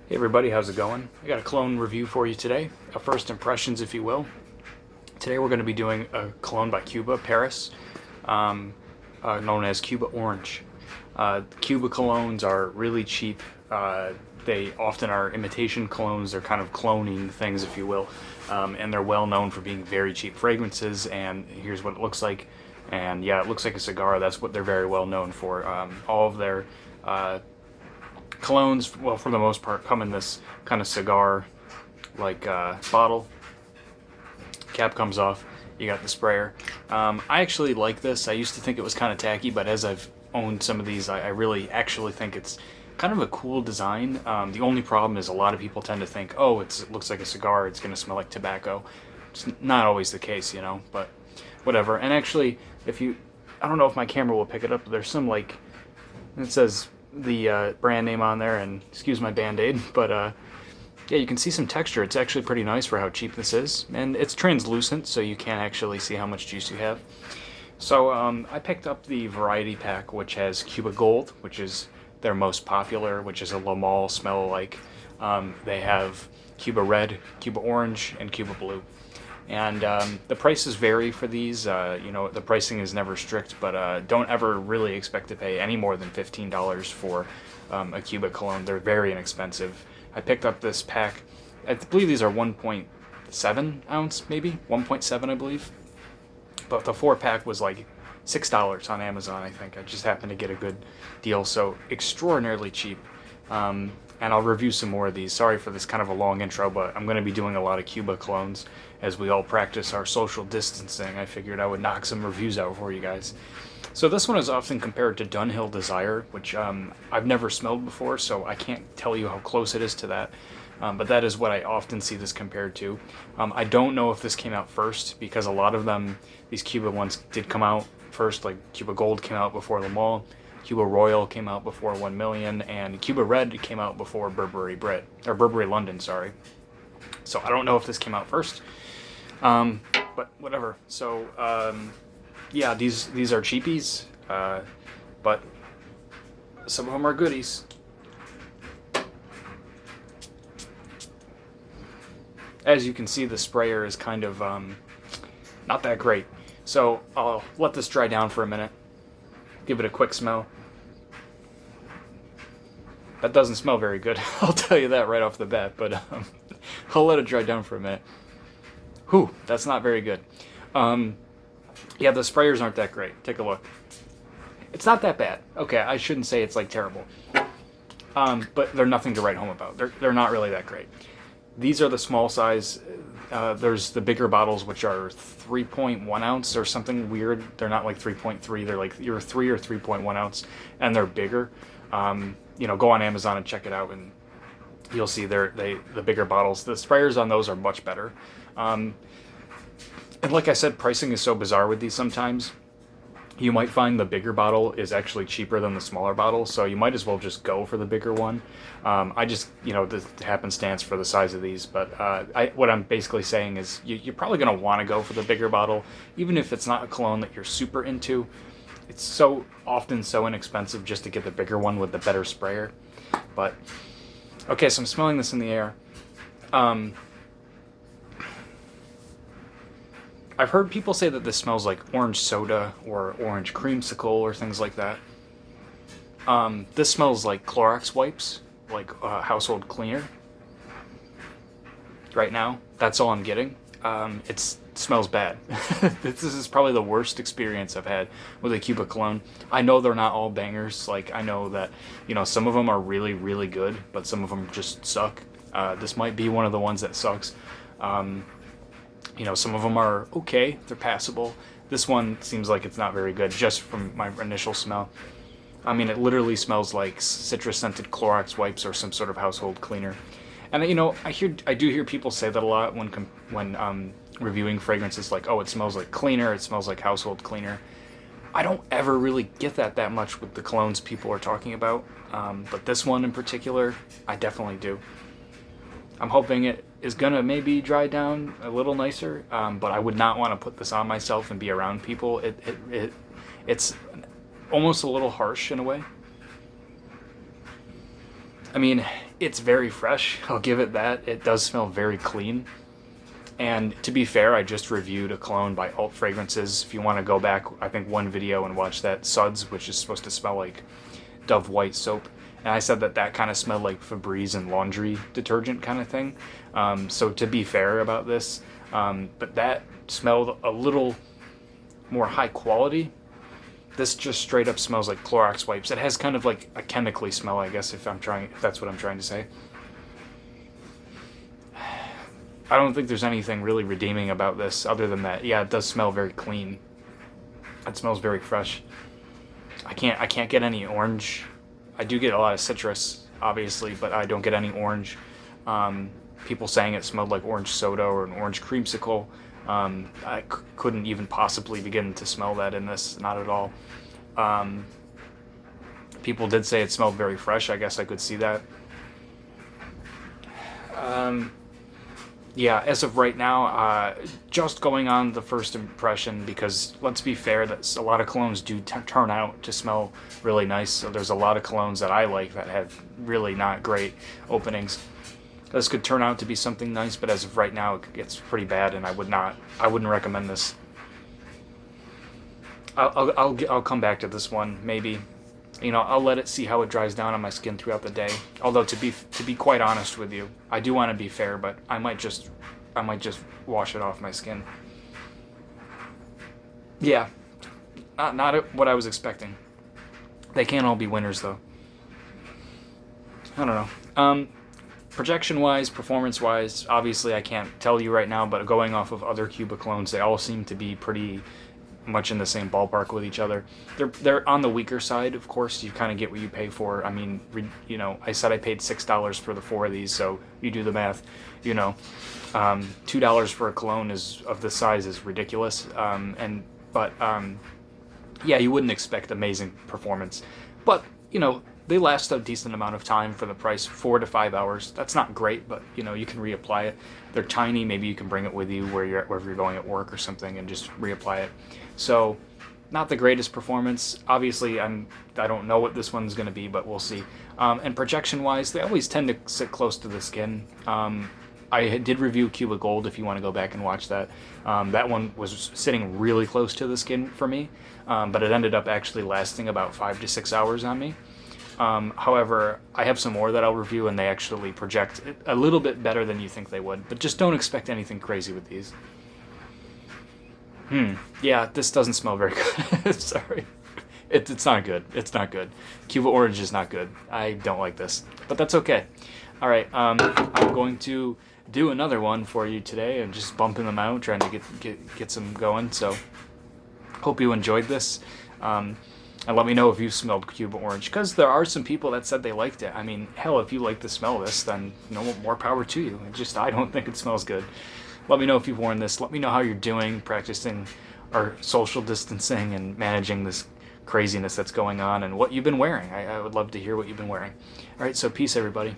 Hey everybody, how's it going? I got a cologne review for you today, a first impressions if you will. Today we're going to be doing a cologne by Cuba Paris, known as Cuba Orange. Cuba colognes are really cheap. They often are imitation colognes. They're kind of cloning things if you will, and they're well known for being very cheap fragrances, and here's what it looks like. And yeah, it looks like a cigar. That's what they're very well known for. All of their colognes, well, for the most part, come in this kind of cigar like bottle. Cap comes off, you got the sprayer. I actually like this. I used to think it was kind of tacky, but as I've owned some of these, I really actually think it's kind of a cool design. The only problem is a lot of people tend to think, oh, it looks like a cigar, it's going to smell like tobacco. It's not always the case, you know, but whatever. And actually, I don't know if my camera will pick it up, but there's some, like, it says the brand name on there, and excuse my band-aid, but yeah, you can see some texture. It's actually pretty nice for how cheap this is, and it's translucent, so you can't actually see how much juice you have. So I picked up the variety pack, which has Cuba Gold, which is their most popular, which is a La Male smell-alike. They have Cuba Red, Cuba Orange, and Cuba Blue. And the prices vary for these. You know, the pricing is never strict, but don't ever really expect to pay any more than $15 for a Cuba cologne. They're very inexpensive. I picked up this pack. I believe these are 1.7 ounce, maybe 1.7, I believe. But the 4-pack was like $6 on Amazon, I think. I just happened to get a good deal, so extraordinarily cheap. And I'll review some more of these. Sorry for this kind of a long intro, but I'm going to be doing a lot of Cuba colognes as we all practice our social distancing. I figured I would knock some reviews out for you guys. So this one is often compared to Dunhill Desire, which I've never smelled before, so I can't tell you how close it is to that. But that is what I often see this compared to. I don't know if this came out first, because a lot of them, these Cuba ones, did come out first. Like Cuba Gold came out before Le Male, Cuba Royal came out before 1 Million, and Cuba Red came out before Burberry London, sorry. So I don't know if this came out first, but whatever. So yeah, these are cheapies, but some of them are goodies. As you can see, the sprayer is kind of not that great. So I'll let this dry down for a minute, give it a quick smell. That doesn't smell very good, I'll tell you that right off the bat, but I'll let it dry down for a minute. Whew, that's not very good. Yeah, the sprayers aren't that great. Take a look. It's not that bad. Okay, I shouldn't say it's like terrible. But they're nothing to write home about. They're not really that great. These are the small size. There's the bigger bottles, which are 3.1 ounce or something weird. They're not like 3.3. They're like either 3 or 3.1 ounce, and they're bigger. You know, go on Amazon and check it out, and you'll see the bigger bottles. The sprayers on those are much better. And like I said, pricing is so bizarre with these sometimes. You might find the bigger bottle is actually cheaper than the smaller bottle, so you might as well just go for the bigger one. I just, you know, the happenstance for the size of these, but what I'm basically saying is you're probably going to want to go for the bigger bottle, even if it's not a cologne that you're super into. It's so often so inexpensive just to get the bigger one with the better sprayer. But, okay, so I'm smelling this in the air. I've heard people say that this smells like orange soda or orange creamsicle or things like that. This smells like Clorox Wipes, like household cleaner. Right now, that's all I'm getting. It smells bad. This is probably the worst experience I've had with a Cuba cologne. I know they're not all bangers. Like, I know that, you know, some of them are really, really good, but some of them just suck. This might be one of the ones that sucks. You know, some of them are okay, they're passable. This one seems like it's not very good, just from my initial smell. I mean, it literally smells like citrus-scented Clorox wipes or some sort of household cleaner. And, you know, I do hear people say that a lot when reviewing fragrances, like, oh, it smells like cleaner, it smells like household cleaner. I don't ever really get that much with the colognes people are talking about, but this one in particular, I definitely do. I'm hoping it is gonna maybe dry down a little nicer, but I would not want to put this on myself and be around people. It's almost a little harsh in a way. I mean, It's very fresh. I'll give it that. It does smell very clean. And to be fair, I just reviewed a cologne by Alt Fragrances. If you want to go back, I think one video and watch that, Suds, which is supposed to smell like Dove White soap. And I said that that kind of smelled like Febreze and laundry detergent kind of thing. So to be fair about this, but that smelled a little more high quality. This just straight up smells like Clorox wipes. It has kind of like a chemically smell, I guess, if that's what I'm trying to say. I don't think there's anything really redeeming about this other than that. Yeah, it does smell very clean. It smells very fresh. I can't get any orange. I do get a lot of citrus, obviously, but I don't get any orange. People saying it smelled like orange soda or an orange creamsicle. I couldn't even possibly begin to smell that in this, not at all. People did say it smelled very fresh. I guess I could see that. Yeah, as of right now, just going on the first impression, because let's be fair, that a lot of colognes do turn out to smell really nice. So there's a lot of colognes that I like that have really not great openings. This could turn out to be something nice, but as of right now, it's pretty bad, and I wouldn't recommend this. I'll come back to this one maybe. You know, I'll let it see how it dries down on my skin throughout the day. Although to be quite honest with you, I do want to be fair, but I might just wash it off my skin. Yeah, not what I was expecting. They can't all be winners though. I don't know. Projection-wise, performance-wise, obviously I can't tell you right now, but going off of other Cuba clones, they all seem to be pretty much in the same ballpark with each other. They're on the weaker side, of course. You kind of get what you pay for. I mean, you know, I said I paid $6 for the 4 of these, so you do the math. You know, $2 for a cologne of this size is ridiculous. Yeah, you wouldn't expect amazing performance, but you know, they last a decent amount of time for the price, 4 to 5 hours. That's not great, but you know, you can reapply it. They're tiny. Maybe you can bring it with you wherever you're going at work or something and just reapply it. So, not the greatest performance. Obviously, I don't know what this one's going to be, but we'll see. And projection-wise, they always tend to sit close to the skin. I did review Cuba Gold, if you want to go back and watch that. That one was sitting really close to the skin for me, but it ended up actually lasting about 5 to 6 hours on me. However, I have some more that I'll review, and they actually project a little bit better than you think they would, but just don't expect anything crazy with these. Yeah, this doesn't smell very good. Sorry. It's not good. It's not good. Cuba Orange is not good. I don't like this, but that's okay. All right, I'm going to do another one for you today and just bumping them out, trying to get some going. So hope you enjoyed this. And let me know if you smelled Cuba Orange, because there are some people that said they liked it. I mean, hell, if you like the smell of this, then more power to you. I don't think it smells good. Let me know if you've worn this. Let me know how you're doing, practicing our social distancing and managing this craziness that's going on, and what you've been wearing. I would love to hear what you've been wearing. All right, so peace, everybody.